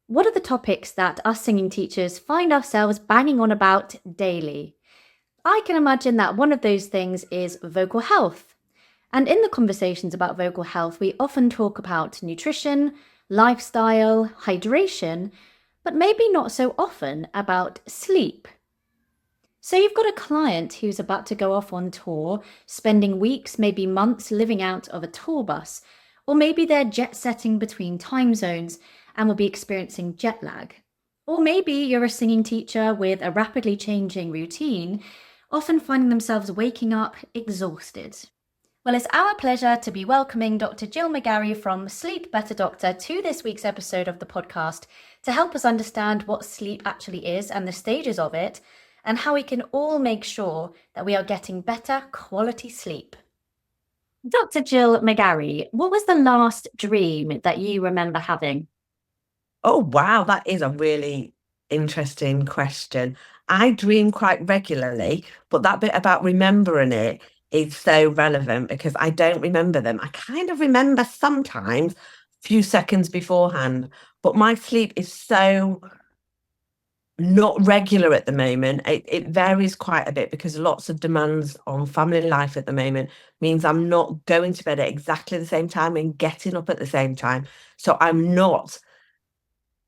What are the topics that us singing teachers find ourselves banging on about daily? I can imagine that one of those things is vocal health. And in the conversations about vocal health, we often talk about nutrition, lifestyle, hydration, but maybe not so often about sleep. So you've got a client who's about to go off on tour, spending weeks, maybe months living out of a tour bus, or maybe they're jet setting between time zones and will be experiencing jet lag. Or maybe you're a singing teacher with a rapidly changing routine, often finding themselves waking up exhausted. Well, it's our pleasure to be welcoming Dr. Jill McGarry from Sleep Better Doctor to this week's episode of the podcast to help us understand what sleep actually is and the stages of it, and how we can all make sure that we are getting better quality sleep. Dr. Jill McGarry, what was the last dream that you remember having? Oh, wow, that is a really interesting question. I dream quite regularly, but that bit about remembering it is so relevant because I don't remember them. I kind of remember sometimes, a few seconds beforehand, but my sleep is so not regular at the moment. It varies quite a bit because lots of demands on family life at the moment means I'm not going to bed at exactly the same time and getting up at the same time. So I'm not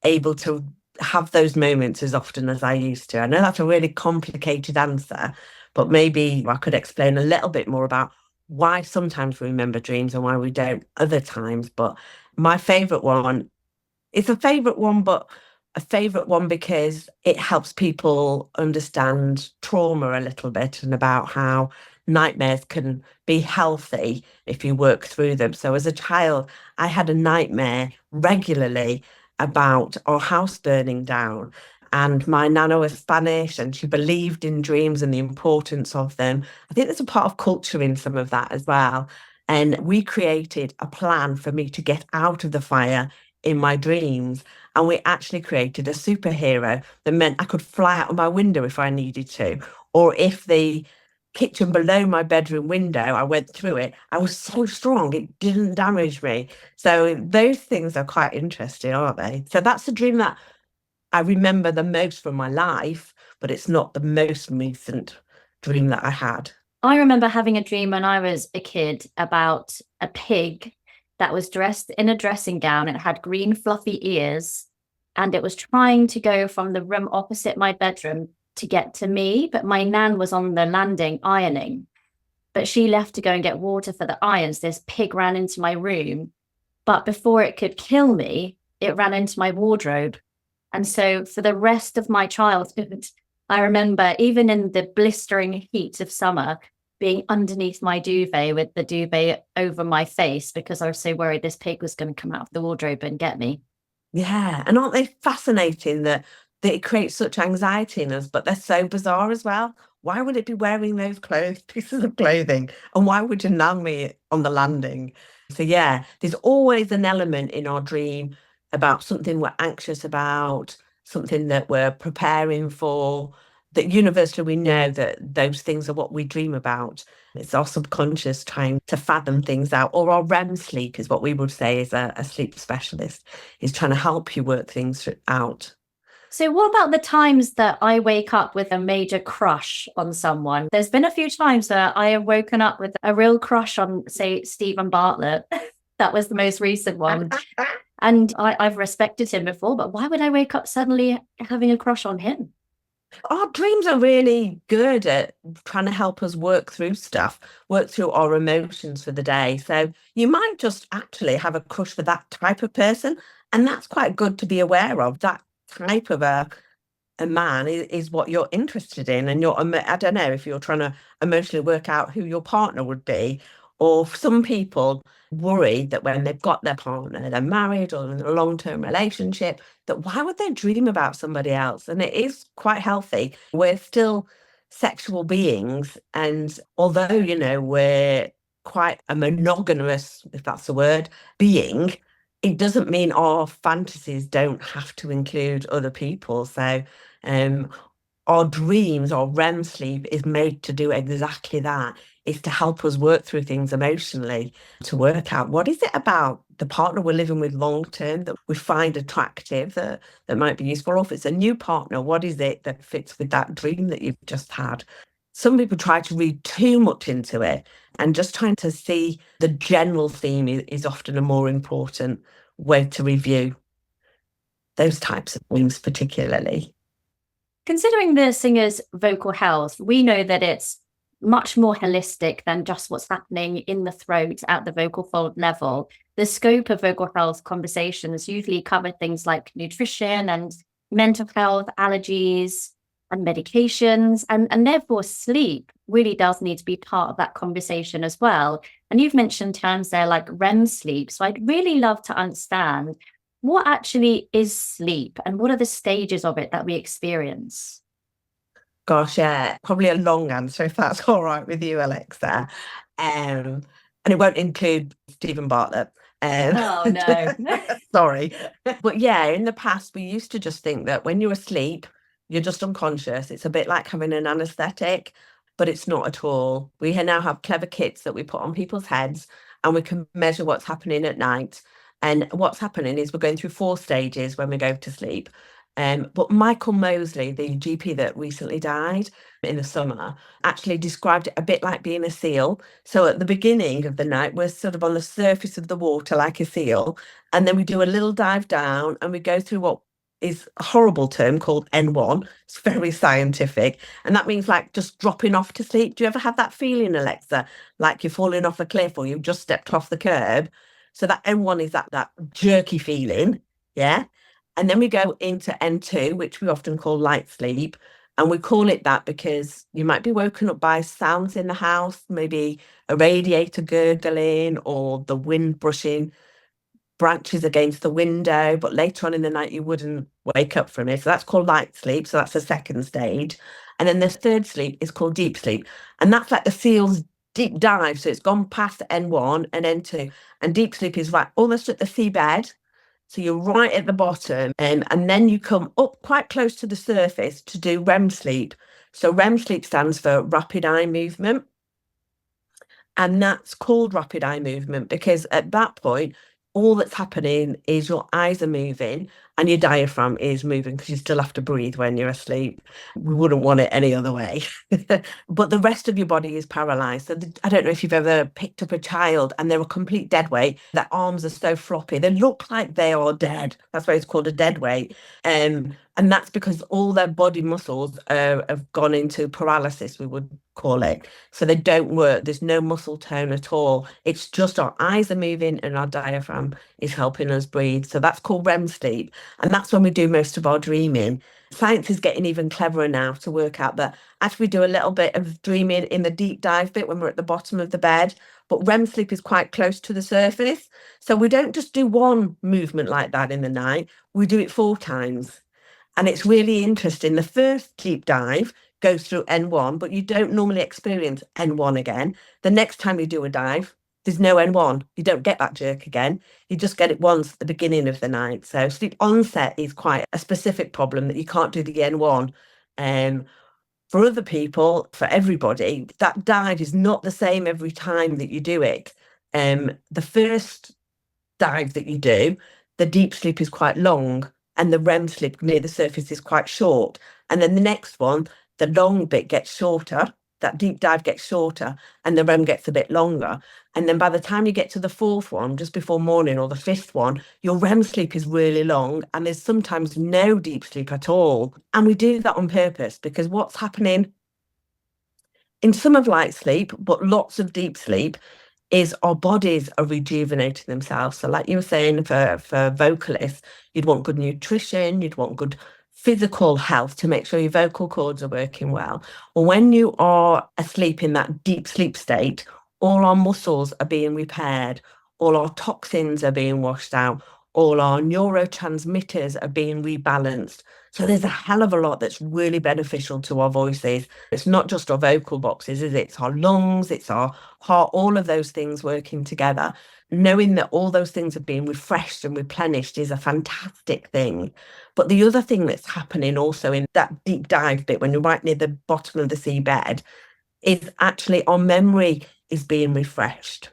able to have those moments as often as I used to. I know that's a really complicated answer, but maybe I could explain a little bit more about why sometimes we remember dreams and why we don't other times. But my favorite one is a favorite one, but a favorite one because it helps people understand trauma a little bit and about how nightmares can be healthy if you work through them. So as a child, I had a nightmare regularly about our house burning down. And my nana was Spanish and she believed in dreams and the importance of them. I think there's a part of culture in some of that as well. And we created a plan for me to get out of the fire in my dreams. And we actually created a superhero that meant I could fly out of my window if I needed to. Or if the kitchen below my bedroom window, I went through it, I was so strong, it didn't damage me. So those things are quite interesting, aren't they? So that's the dream that I remember the most from my life, but it's not the most recent dream that I had. I remember having a dream when I was a kid about a pig that was dressed in a dressing gown. It had green, fluffy ears, and it was trying to go from the room opposite my bedroom to get to me. But my nan was on the landing ironing, but she left to go and get water for the irons. This pig ran into my room, but before it could kill me, it ran into my wardrobe. And so for the rest of my childhood, I remember even in the blistering heat of summer, being underneath my duvet with the duvet over my face because I was so worried this pig was going to come out of the wardrobe and get me. Yeah. And aren't they fascinating that it creates such anxiety in us, but they're so bizarre as well? Why would it be wearing those clothes, pieces of clothing? And why would you nang me on the landing? So yeah, there's always an element in our dream about something we're anxious about, something that we're preparing for. That universally we know that those things are what we dream about. It's our subconscious trying to fathom things out, or our REM sleep is what we would say as a sleep specialist, is trying to help you work things out. So, what about the times that I wake up with a major crush on someone? There's been a few times that I have woken up with a real crush on, say, Stephen Bartlett. That was the most recent one. And I've respected him before, but why would I wake up suddenly having a crush on him? Our dreams are really good at trying to help us work through stuff, work through our emotions for the day. So you might just actually have a crush for that type of person. And that's quite good to be aware of. That type of a man is what you're interested in. And I don't know if you're trying to emotionally work out who your partner would be. Or some people worry that when they've got their partner, they're married or in a long-term relationship, that why would they dream about somebody else? And it is quite healthy. We're still sexual beings. And although, we're quite a monogamous, if that's the word, being, it doesn't mean our fantasies don't have to include other people. So um, our dreams, our REM sleep is made to do exactly that, is to help us work through things emotionally, to work out what is it about the partner we're living with long term that we find attractive that might be useful. Or if it's a new partner, what is it that fits with that dream that you've just had? Some people try to read too much into it, and just trying to see the general theme is often a more important way to review those types of themes, particularly. Considering the singer's vocal health, we know that it's much more holistic than just what's happening in the throat at the vocal fold level. The scope of vocal health conversations usually cover things like nutrition and mental health, allergies, and medications. And therefore, sleep really does need to be part of that conversation as well. And you've mentioned terms there like REM sleep. So I'd really love to understand what actually is sleep and what are the stages of it that we experience? Gosh, yeah, probably a long answer if that's all right with you, Alexa. And it won't include Stephen Bartlett. Oh, no. Sorry. But yeah, in the past, we used to just think that when you're asleep, you're just unconscious. It's a bit like having an anesthetic, but it's not at all. We now have clever kits that we put on people's heads, and we can measure what's happening at night. And what's happening is we're going through 4 stages when we go to sleep. But Michael Mosley, the GP that recently died in the summer, actually described it a bit like being a seal. So at the beginning of the night, we're sort of on the surface of the water like a seal. And then we do a little dive down and we go through what is a horrible term called N1. It's very scientific. And that means like just dropping off to sleep. Do you ever have that feeling, Alexa, like you're falling off a cliff or you've just stepped off the curb? So that N1 is that jerky feeling. Yeah. And then we go into N2, which we often call light sleep. And we call it that because you might be woken up by sounds in the house, maybe a radiator gurgling or the wind brushing branches against the window. But later on in the night, you wouldn't wake up from it. So that's called light sleep. So that's the second stage. And then the third sleep is called deep sleep. And that's like the seal's deep dive. So it's gone past N1 and N2. And deep sleep is right almost at the seabed. So you're right at the bottom, and then you come up quite close to the surface to do REM sleep. So REM sleep stands for rapid eye movement. And that's called rapid eye movement because at that point, all that's happening is your eyes are moving and your diaphragm is moving because you still have to breathe when you're asleep. We wouldn't want it any other way. But the rest of your body is paralyzed. So I don't know if you've ever picked up a child and they're a complete dead weight. Their arms are so floppy. They look like they are dead. That's why it's called a dead weight. And that's because all their body muscles have gone into paralysis, we would call it. So they don't work. There's no muscle tone at all. It's just our eyes are moving and our diaphragm is helping us breathe. So that's called REM sleep. And that's when we do most of our dreaming. Science is getting even cleverer now to work out that after we do a little bit of dreaming in the deep dive bit when we're at the bottom of the bed, but REM sleep is quite close to the surface. So we don't just do one movement like that in the night, we do it 4 times. And it's really interesting. The first deep dive goes through N1, but you don't normally experience N1 again. The next time you do a dive, there's no N1. You don't get that jerk again. You just get it once at the beginning of the night. So sleep onset is quite a specific problem that you can't do the N1. For other people, for everybody, that dive is not the same every time that you do it. The first dive that you do, the deep sleep is quite long and the REM sleep near the surface is quite short. And then the next one, the long bit gets shorter, that deep dive gets shorter, and the REM gets a bit longer. And then by the time you get to the fourth one, just before morning, or the fifth one, your REM sleep is really long, and there's sometimes no deep sleep at all. And we do that on purpose because what's happening in some of light sleep, but lots of deep sleep, is our bodies are rejuvenating themselves. So like you were saying, for vocalists, you'd want good nutrition, you'd want good physical health to make sure your vocal cords are working well. Or when you are asleep in that deep sleep state, all our muscles are being repaired, all our toxins are being washed out, all our neurotransmitters are being rebalanced. So there's a hell of a lot that's really beneficial to our voices. It's not just our vocal boxes, is it? It's our lungs, it's our heart, all of those things working together. Knowing that all those things are being refreshed and replenished is a fantastic thing. But the other thing that's happening also in that deep dive bit, when you're right near the bottom of the seabed, is actually our memory is being refreshed.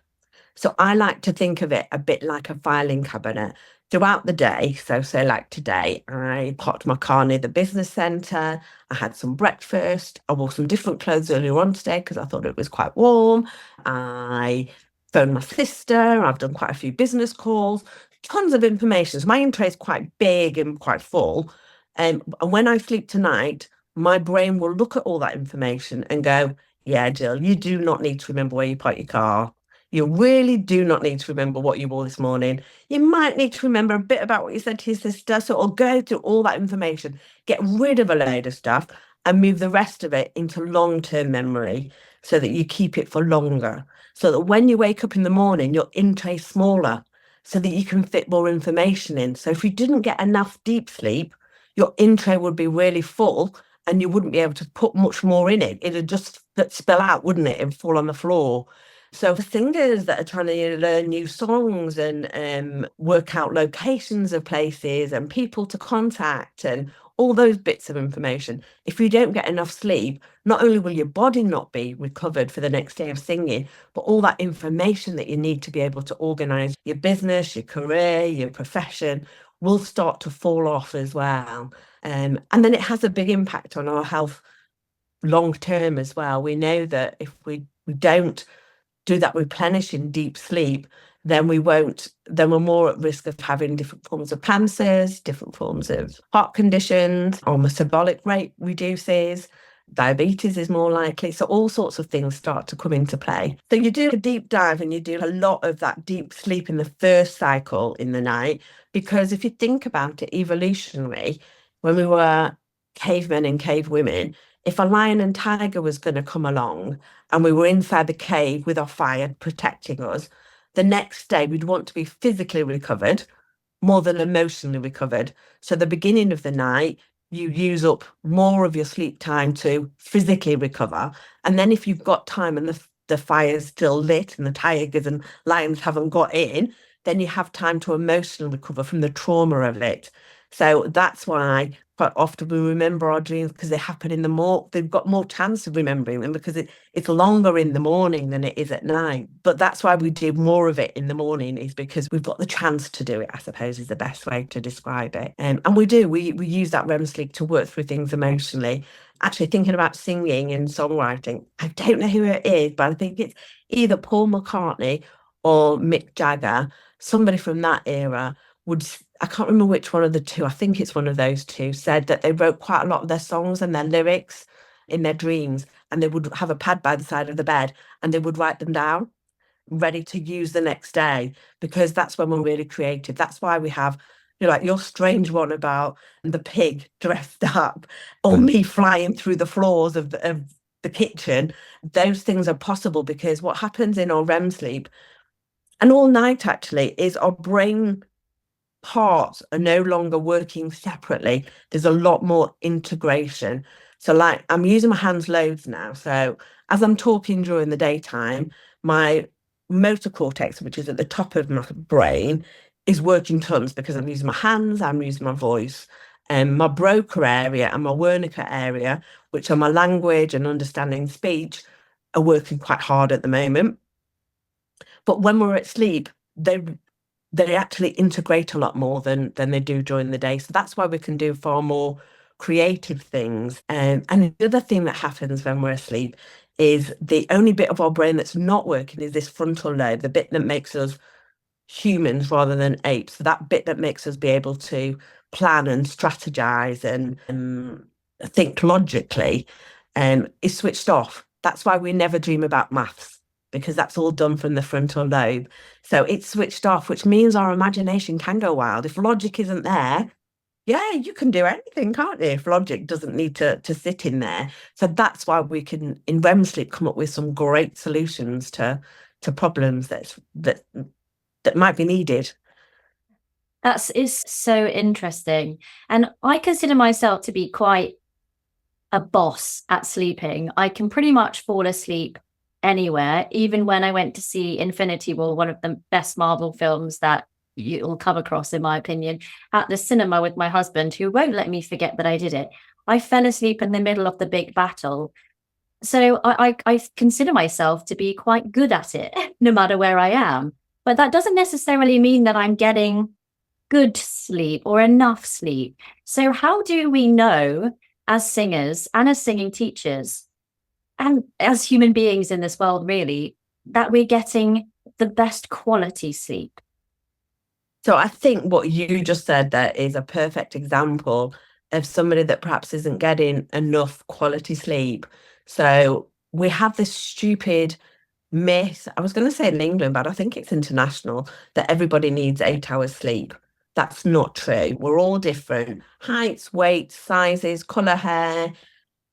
So I like to think of it a bit like a filing cabinet throughout the day. So, say like today, I parked my car near the business centre. I had some breakfast. I wore some different clothes earlier on today because I thought it was quite warm. I phoned my sister. I've done quite a few business calls, tons of information. So my in tray is quite big and quite full. And when I sleep tonight, my brain will look at all that information and go, yeah, Jill, you do not need to remember where you parked your car. You really do not need to remember what you wore this morning. You might need to remember a bit about what you said to your sister. So it'll go through all that information, get rid of a load of stuff, and move the rest of it into long-term memory so that you keep it for longer. So that when you wake up in the morning, your in tray's smaller so that you can fit more information in. So if you didn't get enough deep sleep, your in tray would be really full and you wouldn't be able to put much more in it. It'd just spill out, wouldn't it, and fall on the floor. So for singers that are trying to learn new songs and work out locations of places and people to contact and all those bits of information, if you don't get enough sleep, not only will your body not be recovered for the next day of singing, but all that information that you need to be able to organise your business, your career, your profession will start to fall off as well. And then it has a big impact on our health long term as well. We know that if we don't do that replenishing deep sleep, then we're more at risk of having different forms of cancers, different forms of heart conditions, our metabolic rate reduces, diabetes is more likely. So all sorts of things start to come into play. So you do a deep dive and you do a lot of that deep sleep in the first cycle in the night, because if you think about it evolutionary, when we were cavemen and cave women, if a lion and tiger was going to come along and we were inside the cave with our fire protecting us, the next day we'd want to be physically recovered more than emotionally recovered. So the beginning of the night, you use up more of your sleep time to physically recover. And then if you've got time and the fire's still lit and the tigers and lions haven't got in, then you have time to emotionally recover from the trauma of it. So that's why quite often we remember our dreams because they happen in the more they've got more chance of remembering them because it's longer in the morning than it is at night. But that's why we do more of it in the morning, is because we've got the chance to do it, I suppose is the best way to describe it. And we use that REM sleep to work through things emotionally. Actually, thinking about singing and songwriting, I don't know who it is, but I think it's either Paul McCartney or Mick Jagger, somebody from that era would, I can't remember which one of the two, I think it's one of those two, said that they wrote quite a lot of their songs and their lyrics in their dreams, and they would have a pad by the side of the bed and they would write them down, ready to use the next day, because that's when we're really creative. That's why we have, like your strange one about the pig dressed up or me flying through the floors of the kitchen. Those things are possible because what happens in our REM sleep and all night actually is our brain parts are no longer working separately. There's a lot more integration. So, like, I'm using my hands loads now. So, as I'm talking during the daytime, my motor cortex, which is at the top of my brain, is working tons because I'm using my hands, I'm using my voice. And my Broca area and my Wernicke area, which are my language and understanding speech, are working quite hard at the moment. But when we're at sleep, they actually integrate a lot more than they do during the day. So that's why we can do far more creative things. And the other thing that happens when we're asleep is the only bit of our brain that's not working is this frontal lobe, the bit that makes us humans rather than apes. So that bit that makes us be able to plan and strategize and think logically is switched off. That's why we never dream about maths, because that's all done from the frontal lobe. So it's switched off, which means our imagination can go wild. If logic isn't there, yeah, you can do anything, can't you? If logic doesn't need to sit in there. So that's why we can, in REM sleep, come up with some great solutions to problems that might be needed. That is so interesting. And I consider myself to be quite a boss at sleeping. I can pretty much fall asleep anywhere, even when I went to see Infinity War, one of the best Marvel films that you'll come across, in my opinion, at the cinema with my husband, who won't let me forget that I did it. I fell asleep in the middle of the big battle. So I consider myself to be quite good at it, no matter where I am. But that doesn't necessarily mean that I'm getting good sleep or enough sleep. So, how do we know as singers and as singing teachers and as human beings in this world, really, that we're getting the best quality sleep? So I think what you just said there is a perfect example of somebody that perhaps isn't getting enough quality sleep. So we have this stupid myth, I was going to say in England, but I think it's international, that everybody needs 8 hours sleep. That's not true. We're all different. Heights, weights, sizes, colour hair,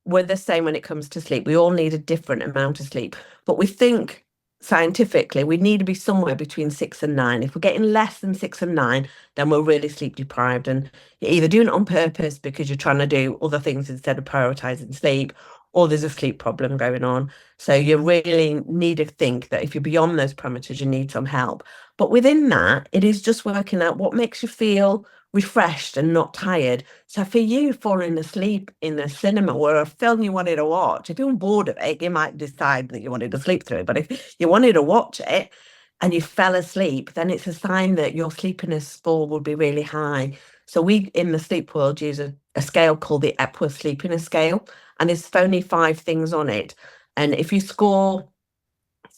we're the same when it comes to sleep. We all need a different amount of sleep. But we think scientifically we need to be somewhere between 6 and 9. If we're getting less than 6 and 9, then we're really sleep deprived. And you're either doing it on purpose because you're trying to do other things instead of prioritizing sleep, or there's a sleep problem going on. So you really need to think that if you're beyond those parameters, you need some help. But within that, it is just working out what makes you feel refreshed and not tired. So for you falling asleep in the cinema or a film you wanted to watch, if you're bored of it, you might decide that you wanted to sleep through it. But if you wanted to watch it and you fell asleep, then it's a sign that your sleepiness score would be really high. So we in the sleep world use a scale called the Epworth Sleepiness Scale, and there's only 5 things on it. And if you score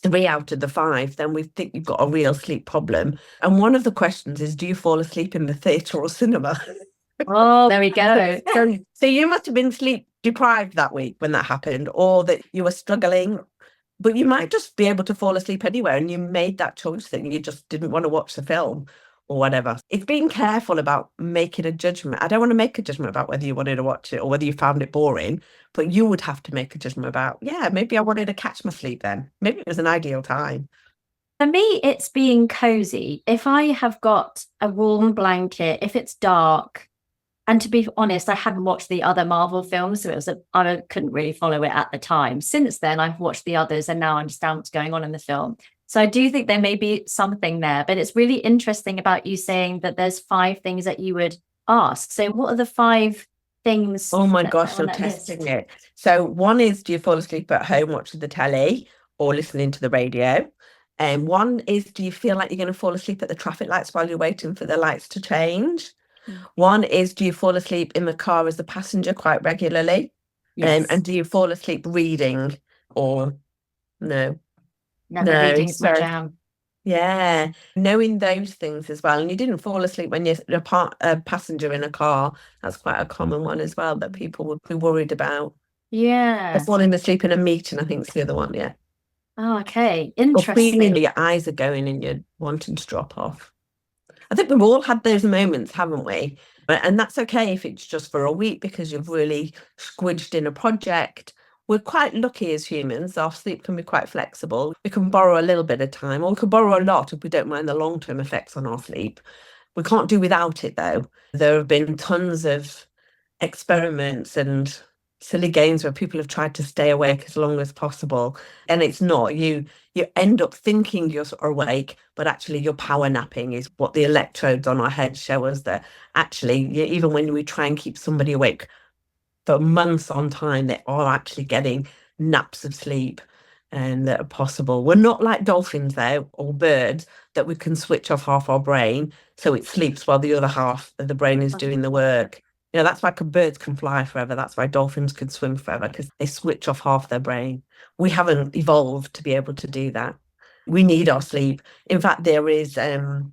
3 out of the 5, then we think you've got a real sleep problem. And one of the questions is, do you fall asleep in the theatre or cinema? Oh, there we go. So you must have been sleep deprived that week when that happened, or that you were struggling, but you might just be able to fall asleep anywhere and you made that choice that you just didn't want to watch the film or whatever. It's being careful about making a judgment. I don't want to make a judgment about whether you wanted to watch it or whether you found it boring, but you would have to make a judgment about, yeah, maybe I wanted to catch my sleep then. Maybe it was an ideal time. For me, it's being cozy. If I have got a warm blanket, if it's dark, and to be honest, I hadn't watched the other Marvel films, so I couldn't really follow it at the time. Since then, I've watched the others and now understand what's going on in the film. So I do think there may be something there, but it's really interesting about you saying that there's 5 things that you would ask. So what are the 5 things Oh my that are gosh, on I'm that list? testing it. So one is, do you fall asleep at home watching the telly or listening to the radio? And one is, do you feel like you're going to fall asleep at the traffic lights while you're waiting for the lights to change? One is, do you fall asleep in the car as a passenger quite regularly? Yes. And do you fall asleep reading or no? Never No. reading's my So jam. yeah, knowing those things as well. And you didn't fall asleep when you're a passenger in a car. That's quite a common one as well that people would be worried about. Or Yeah. falling asleep in a meeting, I think is the other one, yeah. Oh, okay. Or feeling Interesting. your eyes are going and you're wanting to drop off. I think we've all had those moments, haven't we? And that's okay if it's just for a week because you've really squidged in a project. We're quite lucky as humans. Our sleep can be quite flexible. We can borrow a little bit of time, or we can borrow a lot if we don't mind the long-term effects on our sleep. We can't do without it, though. There have been tons of experiments and silly games where people have tried to stay awake as long as possible, and it's not. You end up thinking you're awake, but actually you're power napping is what the electrodes on our head show us that actually, even when we try and keep somebody awake for months on time, they are actually getting naps of sleep and that are possible. We're not like dolphins, though, or birds, that we can switch off half our brain so it sleeps while the other half of the brain is doing the work. That's why birds can fly forever. That's why dolphins can swim forever because they switch off half their brain. We haven't evolved to be able to do that. We need our sleep. In fact, there is a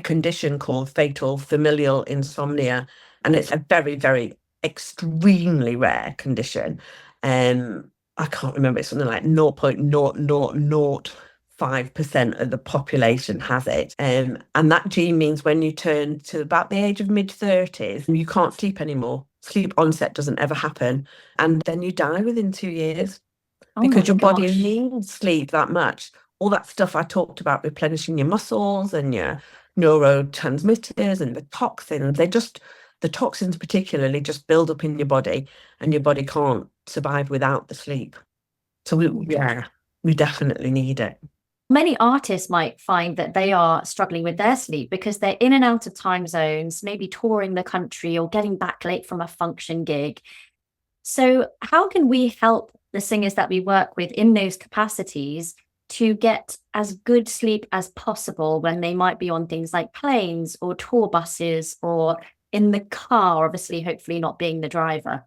condition called fatal familial insomnia, and it's a very, very extremely rare condition. I can't remember, it's something like 0.0005% of the population has it. And that gene means when you turn to about the age of mid-30s, you can't sleep anymore. Sleep onset doesn't ever happen. And then you die within 2 years Oh because my your body gosh. needs sleep that much. All that stuff I talked about, replenishing your muscles and your neurotransmitters and the toxins, the toxins particularly just build up in your body and your body can't survive without the sleep. So we definitely need it. Many artists might find that they are struggling with their sleep because they're in and out of time zones, maybe touring the country or getting back late from a function gig. So, how can we help the singers that we work with in those capacities to get as good sleep as possible when they might be on things like planes or tour buses or in the car, obviously, hopefully not being the driver.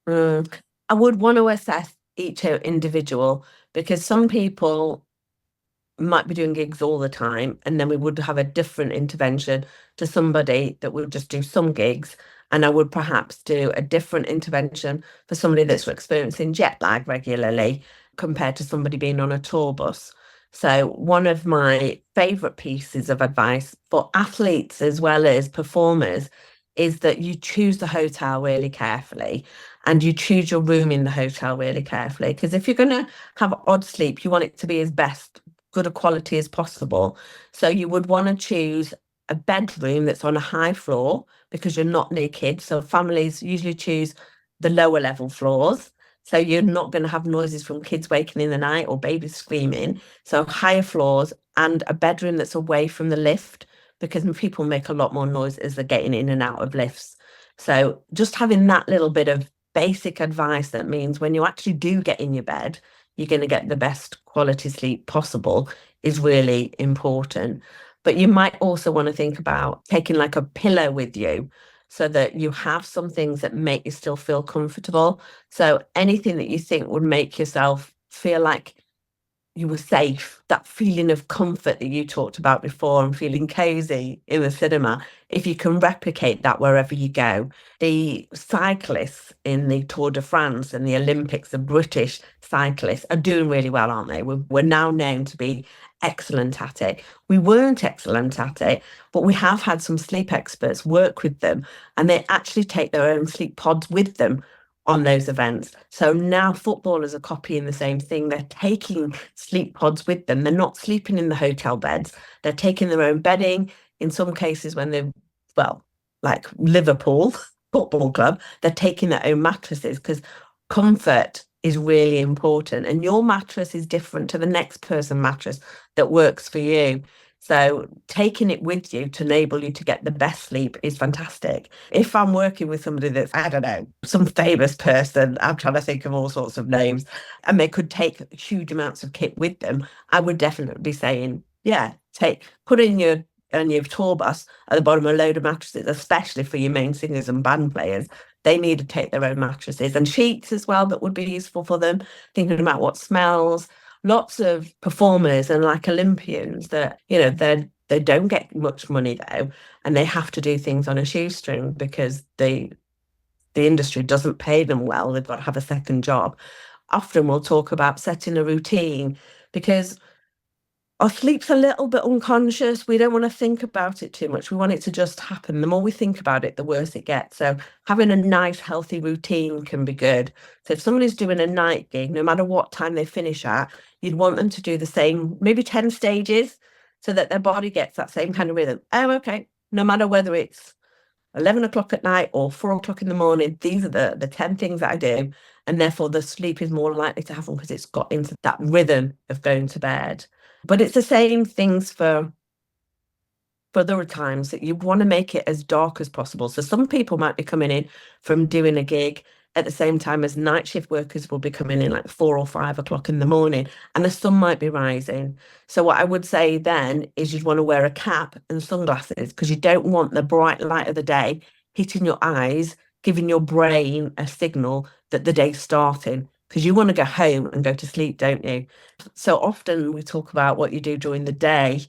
I would want to assess each individual, because some people might be doing gigs all the time, and then we would have a different intervention to somebody that would just do some gigs. And I would perhaps do a different intervention for somebody that's experiencing jet lag regularly compared to somebody being on a tour bus. So one of my favourite pieces of advice for athletes as well as performers is that you choose the hotel really carefully, and you choose your room in the hotel really carefully. Because if you're going to have odd sleep, you want it to be as best good a quality as possible. So you would want to choose a bedroom that's on a high floor, because you're not near kids. So families usually choose the lower level floors. So you're not going to have noises from kids waking in the night or babies screaming. So higher floors and a bedroom that's away from the lift, because people make a lot more noise as they're getting in and out of lifts. So just having that little bit of basic advice, that means when you actually do get in your bed, you're going to get the best quality sleep possible, is really important. But you might also want to think about taking like a pillow with you, so that you have some things that make you still feel comfortable. So anything that you think would make yourself feel like you were safe, that feeling of comfort that you talked about before, and feeling cozy in the cinema, if you can replicate that wherever you go. The cyclists in the Tour de France and the Olympics, the British cyclists, are doing really well, aren't they? We're now known to be excellent at it. We weren't excellent at it, but we have had some sleep experts work with them, and they actually take their own sleep pods with them on those events. So now footballers are copying the same thing. They're taking sleep pods with them. They're not sleeping in the hotel beds. They're taking their own bedding. In some cases, when they're, well, like Liverpool Football Club, they're taking their own mattresses, because comfort is really important. And your mattress is different to the next person mattress that works for you. So taking it with you to enable you to get the best sleep is fantastic. If I'm working with somebody that's, I don't know, some famous person, I'm trying to think of all sorts of names, and they could take huge amounts of kit with them, I would definitely be saying, yeah, put in your tour bus at the bottom a load of mattresses, especially for your main singers and band players. They need to take their own mattresses and sheets as well, that would be useful for them, thinking about what smells. Lots of performers and like Olympians that, they don't get much money though, and they have to do things on a shoestring because the industry doesn't pay them well. They've got to have a second job. Often we'll talk about setting a routine, because our sleep's a little bit unconscious. We don't want to think about it too much. We want it to just happen. The more we think about it, the worse it gets. So having a nice, healthy routine can be good. So if somebody's doing a night gig, no matter what time they finish at, you'd want them to do the same, maybe 10 stages, so that their body gets that same kind of rhythm. Oh, okay. No matter whether it's 11 o'clock at night or 4 o'clock in the morning, these are the 10 things that I do. And therefore the sleep is more likely to happen, because it's got into that rhythm of going to bed. But it's the same things for other times, that you want to make it as dark as possible. So some people might be coming in from doing a gig at the same time as night shift workers will be coming in like 4 or 5 o'clock in the morning, and the sun might be rising. So what I would say then is you'd want to wear a cap and sunglasses, because you don't want the bright light of the day hitting your eyes, giving your brain a signal that the day's starting, because you want to go home and go to sleep, don't you? So often we talk about what you do during the day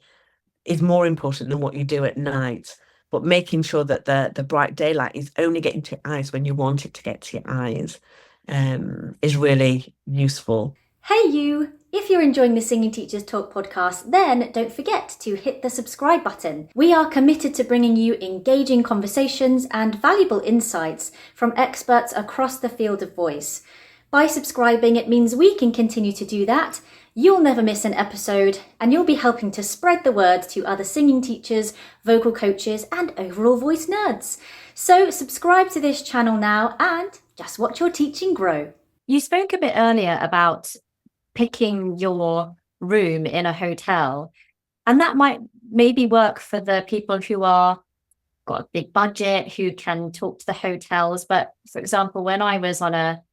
is more important than what you do at night. But making sure that the bright daylight is only getting to your eyes when you want it to get to your eyes is really useful. Hey you! If you're enjoying the Singing Teachers Talk podcast, then don't forget to hit the subscribe button. We are committed to bringing you engaging conversations and valuable insights from experts across the field of voice. By subscribing, it means we can continue to do that. You'll never miss an episode, and you'll be helping to spread the word to other singing teachers, vocal coaches, and overall voice nerds. So subscribe to this channel now and just watch your teaching grow. You spoke a bit earlier about picking your room in a hotel, and that might maybe work for the people who are got a big budget, who can talk to the hotels. But for example, when I was on a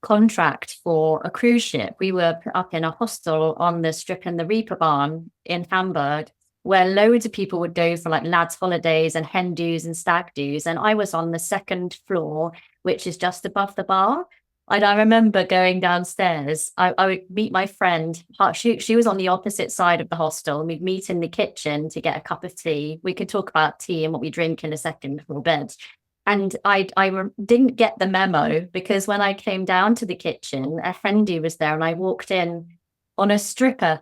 contract for a cruise ship. We were put up in a hostel on the Strip and the Reeperbahn in Hamburg, where loads of people would go for like lads' holidays and hen do's and stag do's. And I was on the second floor, which is just above the bar. And I remember going downstairs. I would meet my friend. She was on the opposite side of the hostel. We'd meet in the kitchen to get a cup of tea. We could talk about tea and what we drink in a second before bed. And I didn't get the memo because when I came down to the kitchen, a friendie was there and I walked in on a stripper,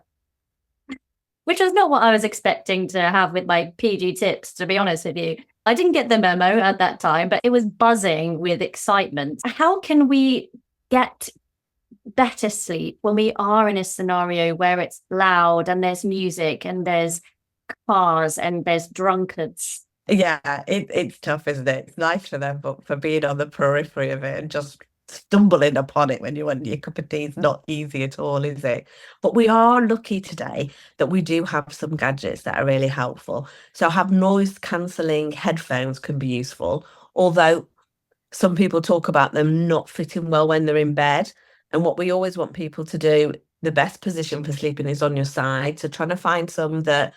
which was not what I was expecting to have with my PG tips, to be honest with you. I didn't get the memo at that time, but it was buzzing with excitement. How can we get better sleep when we are in a scenario where it's loud and there's music and there's cars and there's drunkards? Yeah, it's tough, isn't it? It's nice for them, but for being on the periphery of it and just stumbling upon it when you want your cup of tea is not easy at all, is it? But we are lucky today that we do have some gadgets that are really helpful. So have noise cancelling headphones can be useful, although some people talk about them not fitting well when they're in bed. And what we always want people to do, the best position for sleeping is on your side. So trying to find some that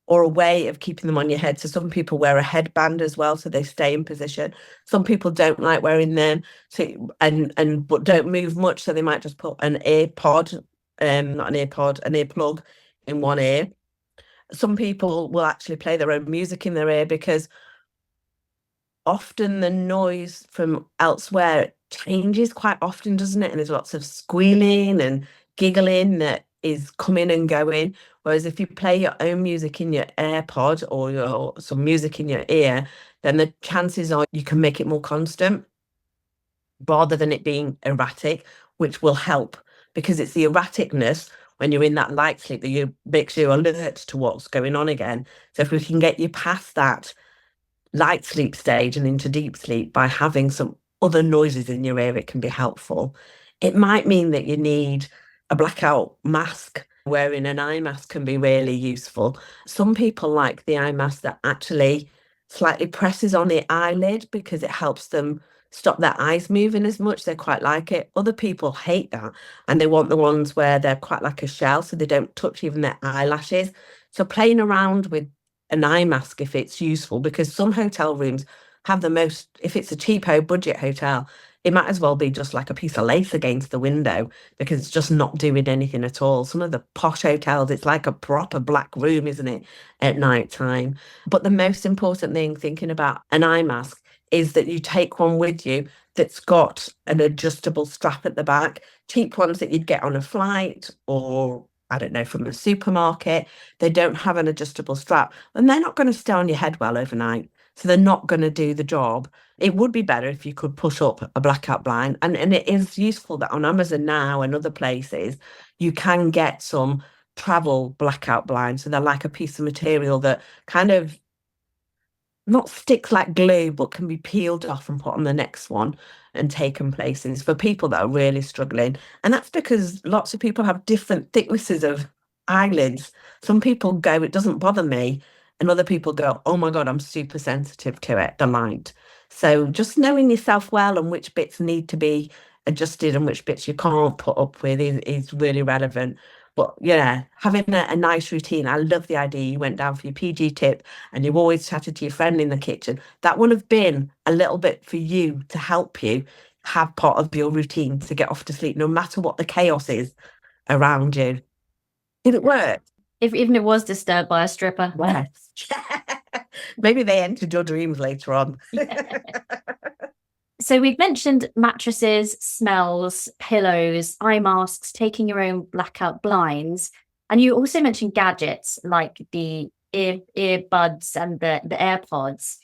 or a way of keeping them on your head. So some people wear a headband as well, so they stay in position. Some people don't like wearing them, so and but don't move much, so they might just put an ear pod, not an ear pod, an earplug in one ear. Some people will actually play their own music in their ear because often the noise from elsewhere changes quite often, doesn't it? And there's lots of squealing and giggling that is coming and going. Whereas if you play your own music in your AirPod or some music in your ear, then the chances are you can make it more constant rather than it being erratic, which will help because it's the erraticness when you're in that light sleep that makes you alert to what's going on again. So if we can get you past that light sleep stage and into deep sleep by having some other noises in your ear, it can be helpful. It might mean that you need a blackout mask. Wearing an eye mask can be really useful. Some people like the eye mask that actually slightly presses on the eyelid because it helps them stop their eyes moving as much. They quite like it. Other people hate that and they want the ones where they're quite like a shell so they don't touch even their eyelashes. So playing around with an eye mask if it's useful because some hotel rooms have the most, if it's a cheapo budget hotel, it might as well be just like a piece of lace against the window because it's just not doing anything at all. Some of the posh hotels, it's like a proper black room, isn't it, at night time? But the most important thing thinking about an eye mask is that you take one with you that's got an adjustable strap at the back, cheap ones that you'd get on a flight or I don't know, from the supermarket. They don't have an adjustable strap and they're not going to stay on your head well overnight. So they're not going to do the job. It would be better if you could push up a blackout blind. And it is useful that on Amazon now and other places, you can get some travel blackout blinds. So they're like a piece of material that kind of not sticks like glue, but can be peeled off and put on the next one and taken places for people that are really struggling. And that's because lots of people have different thicknesses of eyelids. Some people go, it doesn't bother me. And other people go, oh my God, I'm super sensitive to it, the light. So just knowing yourself well and which bits need to be adjusted and which bits you can't put up with is really relevant. But yeah, having a nice routine. I love the idea you went down for your PG tip and you always chatted to your friend in the kitchen. That would have been a little bit for you to help you have part of your routine to get off to sleep, no matter what the chaos is around you. Did it work? If even it was disturbed by a stripper. Yes. Maybe they entered your dreams later on. So we've mentioned mattresses, smells, pillows, eye masks, taking your own blackout blinds. And you also mentioned gadgets like the earbuds and the AirPods.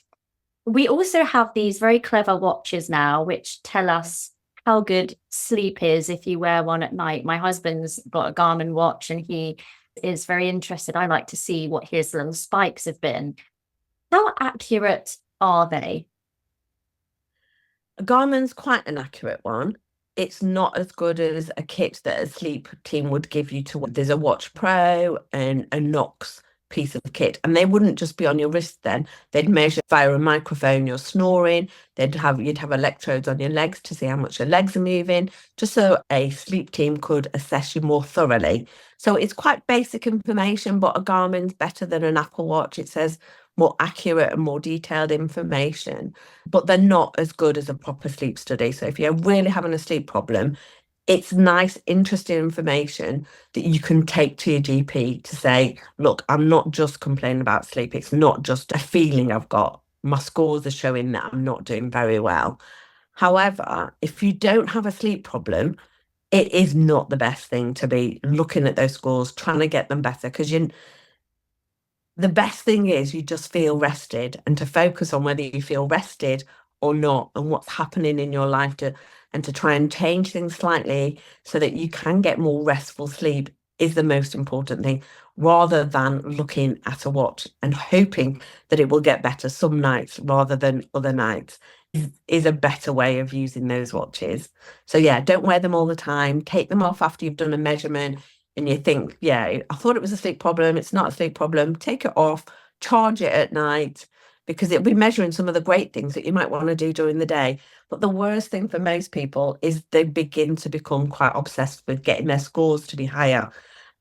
We also have these very clever watches now, which tell us how good sleep is if you wear one at night. My husband's got a Garmin watch and he is very interested. I like to see what his little spikes have been. How accurate are they? Garmin's quite an accurate one. It's not as good as a kit that a sleep team would give you to. There's a Watch Pro and a Knox piece of kit. And they wouldn't just be on your wrist then. They'd measure via a microphone your snoring. You'd have electrodes on your legs to see how much your legs are moving, just so a sleep team could assess you more thoroughly. So it's quite basic information, but a Garmin's better than an Apple Watch. It says more accurate and more detailed information, but they're not as good as a proper sleep study. So if you're really having a sleep problem, it's nice, interesting information that you can take to your GP to say, look, I'm not just complaining about sleep. It's not just a feeling I've got. My scores are showing that I'm not doing very well. However, if you don't have a sleep problem, it is not the best thing to be looking at those scores, trying to get them better, because the best thing is you just feel rested, and to focus on whether you feel rested or not and what's happening in your life to try and change things slightly so that you can get more restful sleep is the most important thing, rather than looking at a watch and hoping that it will get better some nights rather than other nights is a better way of using those watches. So yeah, don't wear them all the time. Take them off after you've done a measurement and you think, yeah, I thought it was a sleep problem. It's not a sleep problem. Take it off, charge it at night, because it'll be measuring some of the great things that you might want to do during the day. But the worst thing for most people is they begin to become quite obsessed with getting their scores to be higher.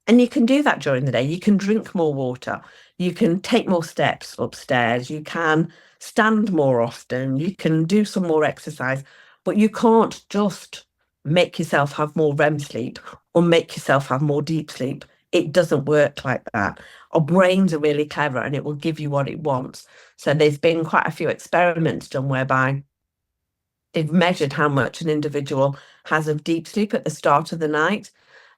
And you can do that during the day. You can drink more water. You can take more steps upstairs. You can stand more often. You can do some more exercise. But you can't just make yourself have more REM sleep or make yourself have more deep sleep. It doesn't work like that. Our brains are really clever and it will give you what it wants. So there's been quite a few experiments done whereby they've measured how much an individual has of deep sleep at the start of the night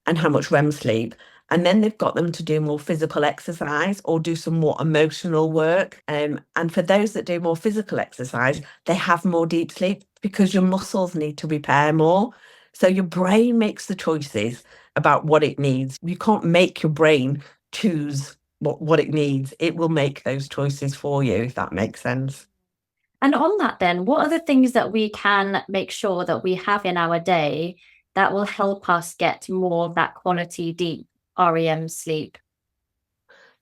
and how much REM sleep. And then they've got them to do more physical exercise or do some more emotional work. And for those that do more physical exercise, they have more deep sleep because your muscles need to repair more. So your brain makes the choices about what it needs. You can't make your brain choose what it needs. It will make those choices for you, if that makes sense. And on that, then, what are the things that we can make sure that we have in our day that will help us get more of that quality, deep REM sleep?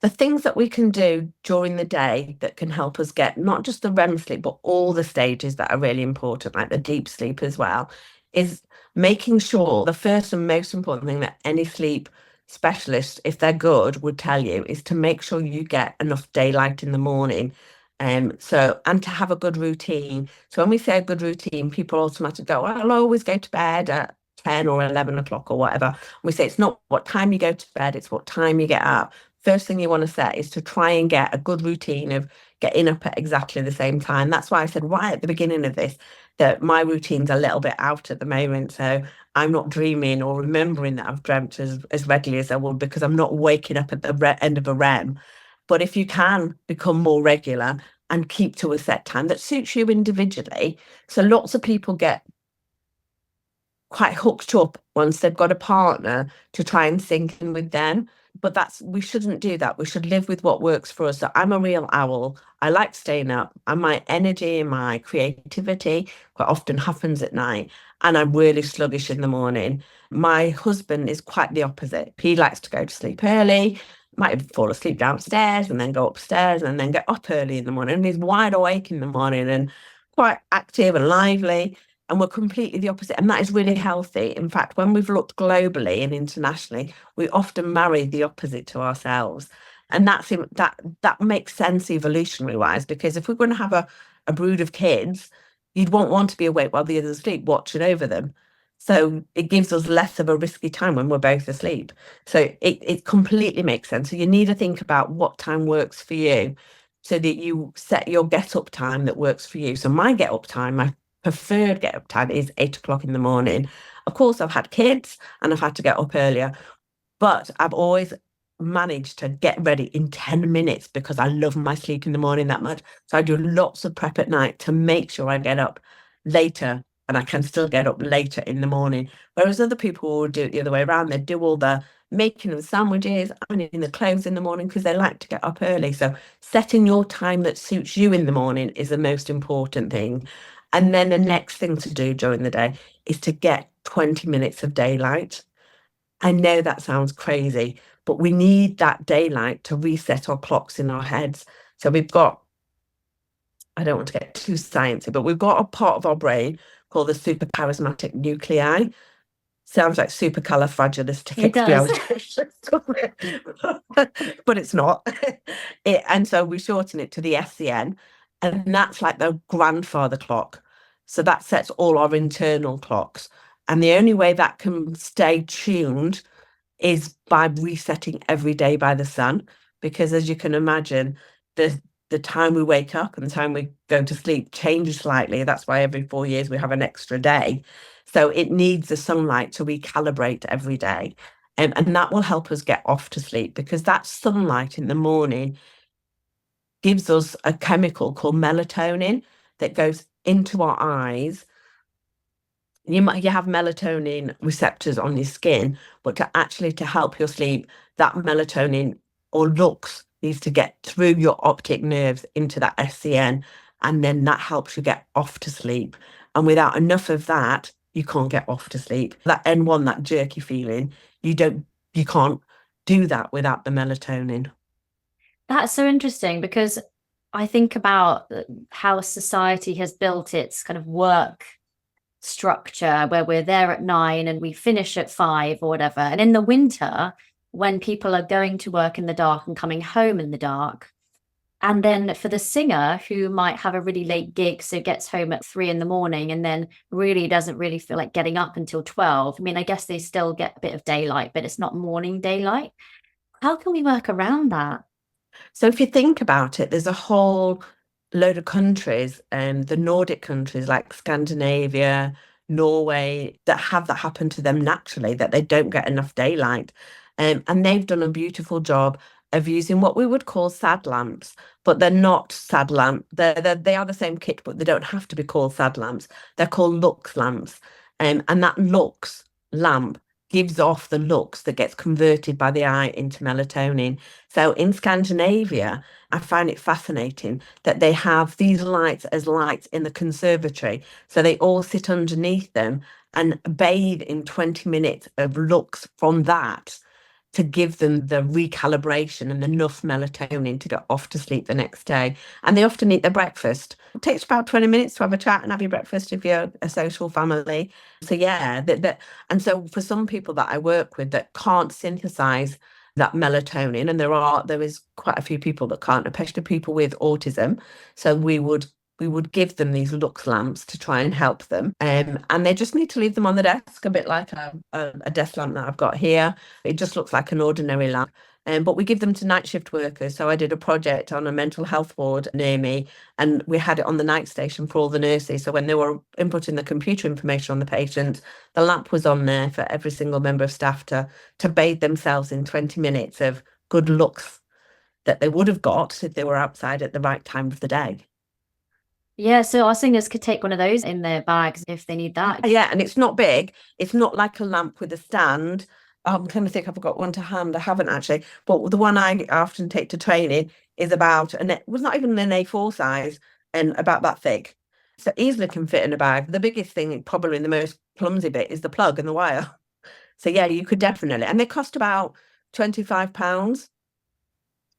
The things that we can do during the day that can help us get not just the REM sleep, but all the stages that are really important, like the deep sleep as well, is making sure the first and most important thing that any sleep specialist, if they're good, would tell you is to make sure you get enough daylight in the morning. And to have a good routine. So when we say a good routine, people automatically go, well, I'll always go to bed at 10 or 11 o'clock or whatever. We say it's not what time you go to bed, it's what time you get up. First thing you want to set is to try and get a good routine of getting up at exactly the same time. That's why I said right at the beginning of this that my routine's a little bit out at the moment. So I'm not dreaming or remembering that I've dreamt as regularly as I would because I'm not waking up at the end of a REM. But if you can become more regular and keep to a set time that suits you individually. So lots of people get quite hooked up once they've got a partner to try and sync in with them. But we shouldn't do that. We should live with what works for us. So I'm a real owl. I like staying up, and my energy and my creativity quite often happens at night. And I'm really sluggish in the morning. My husband is quite the opposite. He likes to go to sleep early, might even fall asleep downstairs and then go upstairs and then get up early in the morning. And he's wide awake in the morning and quite active and lively, and we're completely the opposite. And that is really healthy. In fact, when we've looked globally and internationally, we often marry the opposite to ourselves. And that makes sense evolutionary wise, because if we're going to have a brood of kids, you'd want one to be awake while the other's asleep, watching over them. So it gives us less of a risky time when we're both asleep. So it completely makes sense. So you need to think about what time works for you so that you set your get up time that works for you. So my get up time, my preferred get up time is 8 o'clock in the morning. Of course, I've had kids and I've had to get up earlier, but I've always managed to get ready in 10 minutes because I love my sleep in the morning that much. So I do lots of prep at night to make sure I get up later and I can still get up later in the morning. Whereas other people will do it the other way around. They do all the making of sandwiches, ironing the clothes in the morning because they like to get up early. So setting your time that suits you in the morning is the most important thing. And then the next thing to do during the day is to get 20 minutes of daylight. I know that sounds crazy, but we need that daylight to reset our clocks in our heads. So we've got, I don't want to get too sciencey, but we've got a part of our brain called the suprachiasmatic nuclei. Sounds like It does. supercalifragilisticexpialidocious, but it's not. And so we shorten it to the SCN, and that's like the grandfather clock. So that sets all our internal clocks. And the only way that can stay tuned is by resetting every day by the sun. Because as you can imagine, the time we wake up and the time we go to sleep changes slightly. That's why every 4 years we have an extra day. So it needs the sunlight to recalibrate every day. And that will help us get off to sleep because that sunlight in the morning gives us a chemical called melatonin that goes into our eyes. You have melatonin receptors on your skin, but to help your sleep, that melatonin or lux needs to get through your optic nerves into that SCN, and then that helps you get off to sleep. And without enough of that, you can't get off to sleep. That N1, that jerky feeling, you can't do that without the melatonin. That's so interesting because I think about how society has built its kind of work structure where we're there at 9 and we finish at 5 or whatever. And in the winter, when people are going to work in the dark and coming home in the dark, and then for the singer who might have a really late gig, so gets home at 3 in the morning and then really doesn't really feel like getting up until 12. I mean, I guess they still get a bit of daylight, but it's not morning daylight. How can we work around that? So if you think about it, there's a whole load of countries, the Nordic countries like Scandinavia, Norway, that have that happen to them naturally, that they don't get enough daylight. And they've done a beautiful job of using what we would call sad lamps, but they're not sad lamps. They are the same kit, but they don't have to be called sad lamps. They're called lux lamps. And that lux lamp gives off the lux that gets converted by the eye into melatonin. So in Scandinavia, I find it fascinating that they have these lights as lights in the conservatory. So they all sit underneath them and bathe in 20 minutes of lux from that to give them the recalibration and enough melatonin to get off to sleep the next day. And they often eat their breakfast. It takes about 20 minutes to have a chat and have your breakfast if you're a social family. So yeah, and so for some people that I work with that can't synthesize that melatonin, and there is quite a few people that can't, especially people with autism. So we would give them these lux lamps to try and help them. And they just need to leave them on the desk, a bit like a desk lamp that I've got here. It just looks like an ordinary lamp. But we give them to night shift workers. So I did a project on a mental health ward near me, and we had it on the night station for all the nurses. So when they were inputting the computer information on the patient, the lamp was on there for every single member of staff to bathe themselves in 20 minutes of good looks that they would have got if they were outside at the right time of the day. Yeah, so our singers could take one of those in their bags if they need that. Yeah, and it's not big. It's not like a lamp with a stand. I'm trying to think if I've got one to hand. I haven't actually. But the one I often take to training is about, and it was not even an A4 size and about that thick. So easily can fit in a bag. The biggest thing, probably the most clumsy bit, is the plug and the wire. So yeah, you could definitely. And they cost about £25.